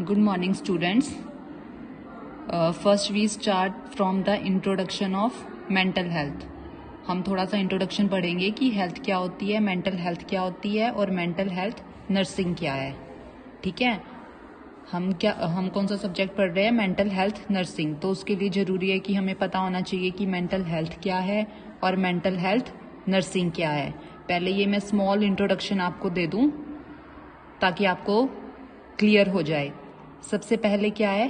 Good morning, students. First we start from the introduction of mental health. हम थोड़ा सा introduction पढ़ेंगे कि हेल्थ क्या होती है, मेंटल हेल्थ क्या होती है और मेंटल हेल्थ नर्सिंग क्या है. ठीक है. हम कौन सा सब्जेक्ट पढ़ रहे हैं? Mental health nursing. तो उसके लिए जरूरी है कि हमें पता होना चाहिए कि मेंटल हेल्थ क्या है और मेंटल हेल्थ नर्सिंग क्या है. पहले ये मैं स्मॉल इंट्रोडक्शन आपको दे दूं ताकि आपको क्लियर हो जाए. सबसे पहले क्या है?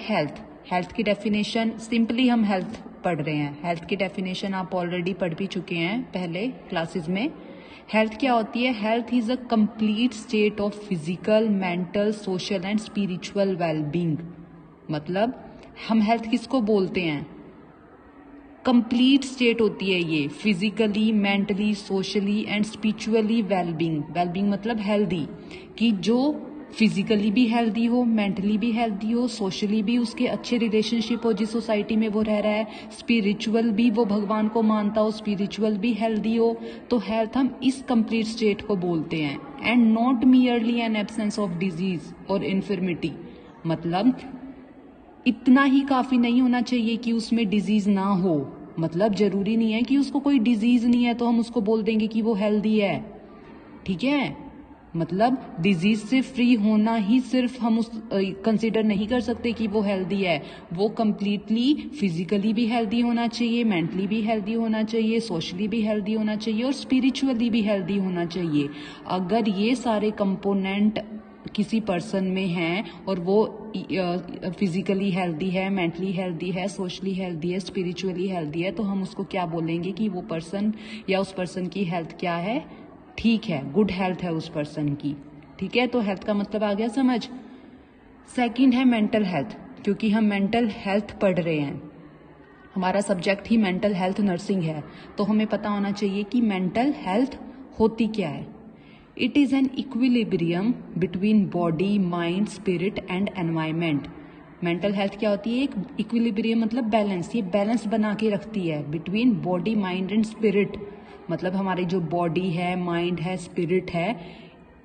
हेल्थ की डेफिनेशन. सिंपली हम हेल्थ पढ़ रहे हैं. हेल्थ की डेफिनेशन आप ऑलरेडी पढ़ भी चुके हैं पहले क्लासेस में. हेल्थ क्या होती है? Health is a complete state of physical, mental, social and spiritual wellbeing. मतलब हम हेल्थ किसको बोलते हैं? कंप्लीट स्टेट होती है ये. Physically, mentally, socially and spiritually wellbeing. Wellbeing मतलब हेल्दी, कि जो फिजिकली भी हेल्दी हो, मेंटली भी हेल्दी हो, सोशली भी उसके अच्छे रिलेशनशिप हो जिस सोसाइटी में वो रह रहा है, स्पिरिचुअल भी वो भगवान को मानता हो, स्पिरिचुअल भी हेल्दी हो. तो हेल्थ हम इस कंप्लीट स्टेट को बोलते हैं. And not merely an absence of disease और इन्फर्मिटी. मतलब इतना ही काफी नहीं होना चाहिए कि उसमें डिजीज ना हो. मतलब जरूरी नहीं है कि उसको कोई डिजीज नहीं है तो हम उसको बोल देंगे कि वो हेल्दी है. ठीक है. मतलब डिजीज से फ्री होना ही सिर्फ हम उस कंसीडर नहीं कर सकते कि वो हेल्दी है. वो कंप्लीटली फिजिकली भी हेल्दी होना चाहिए, मेंटली भी हेल्दी होना चाहिए, सोशली भी हेल्दी होना चाहिए और स्पिरिचुअली भी हेल्दी होना चाहिए. अगर ये सारे कंपोनेंट किसी पर्सन में हैं और वो फिजिकली हेल्दी है, मेंटली हेल्दी है, सोशली हेल्दी है, स्पिरिचुअली हेल्दी है, तो हम उसको क्या बोलेंगे कि वो पर्सन या उस पर्सन की हेल्थ क्या है? ठीक है, गुड हेल्थ है उस पर्सन की. ठीक है. तो हेल्थ का मतलब आ गया समझ. सेकंड है मेंटल हेल्थ. क्योंकि हम मेंटल हेल्थ पढ़ रहे हैं, हमारा सब्जेक्ट ही मेंटल हेल्थ नर्सिंग है, तो हमें पता होना चाहिए कि मेंटल हेल्थ होती क्या है. It is an equilibrium between body, mind, spirit and environment. Mental health क्या होती है? एक इक्विलिब्रियम मतलब बैलेंस. ये बैलेंस बना के रखती है between body, mind and spirit. मतलब हमारी जो बॉडी है, माइंड है, स्पिरिट है,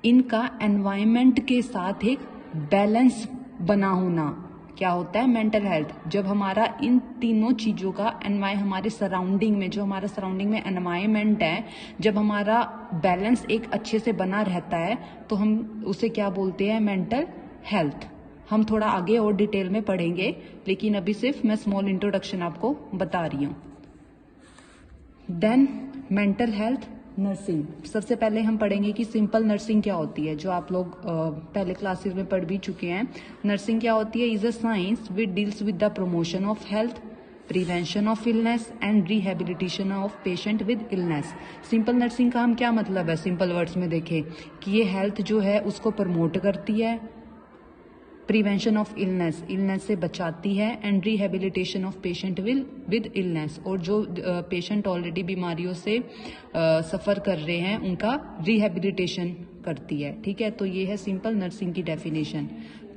इनका एनवायरमेंट के साथ एक बैलेंस बना होना क्या होता है? Mental health. जब हमारा इन तीनों चीजों का हमारे सराउंडिंग में, जो हमारा सराउंडिंग में एनवायरमेंट है, जब हमारा बैलेंस एक अच्छे से बना रहता है तो हम उसे क्या बोलते हैं? Mental health. हम थोड़ा आगे और डिटेल में पढ़ेंगे, लेकिन अभी सिर्फ मैं स्मॉल इंट्रोडक्शन आपको बता रही हूँ. Then mental health nursing. सबसे पहले हम पढ़ेंगे कि सिंपल नर्सिंग क्या होती है, जो आप लोग पहले क्लासेस में पढ़ भी चुके हैं. नर्सिंग क्या होती है? Is a science which deals with the promotion of health, prevention of illness and rehabilitation of patient with illness. Simple nursing का हम क्या मतलब है? सिंपल वर्ड्स में देखें कि ये हेल्थ जो है उसको प्रमोट करती है, प्रिवेंशन ऑफ इलनेस से बचाती है, and rehabilitation of patient with illness, और जो पेशेंट ऑलरेडी बीमारियों से सफ़र कर रहे हैं उनका रिहेबिलिटेशन करती है. ठीक है. तो ये है सिंपल नर्सिंग की डेफिनेशन.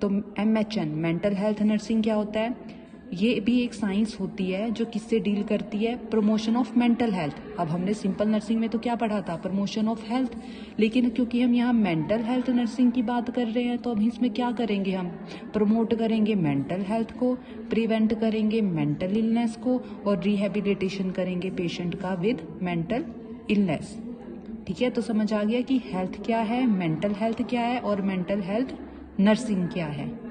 तो MHN मेंटल हेल्थ नर्सिंग क्या होता है? ये भी एक साइंस होती है जो किससे डील करती है? Promotion of mental health. अब हमने सिंपल नर्सिंग में तो क्या पढ़ा था? Promotion of health. लेकिन क्योंकि हम यहाँ मेंटल हेल्थ नर्सिंग की बात कर रहे हैं तो अब इसमें क्या करेंगे? हम प्रमोट करेंगे मेंटल हेल्थ को, प्रिवेंट करेंगे मेंटल इलनेस को, और रिहेबिलिटेशन करेंगे पेशेंट का विद मेंटल इलनेस. ठीक है. तो समझ आ गया कि हेल्थ क्या है, मेंटल हेल्थ क्या है और मेंटल हेल्थ नर्सिंग क्या है.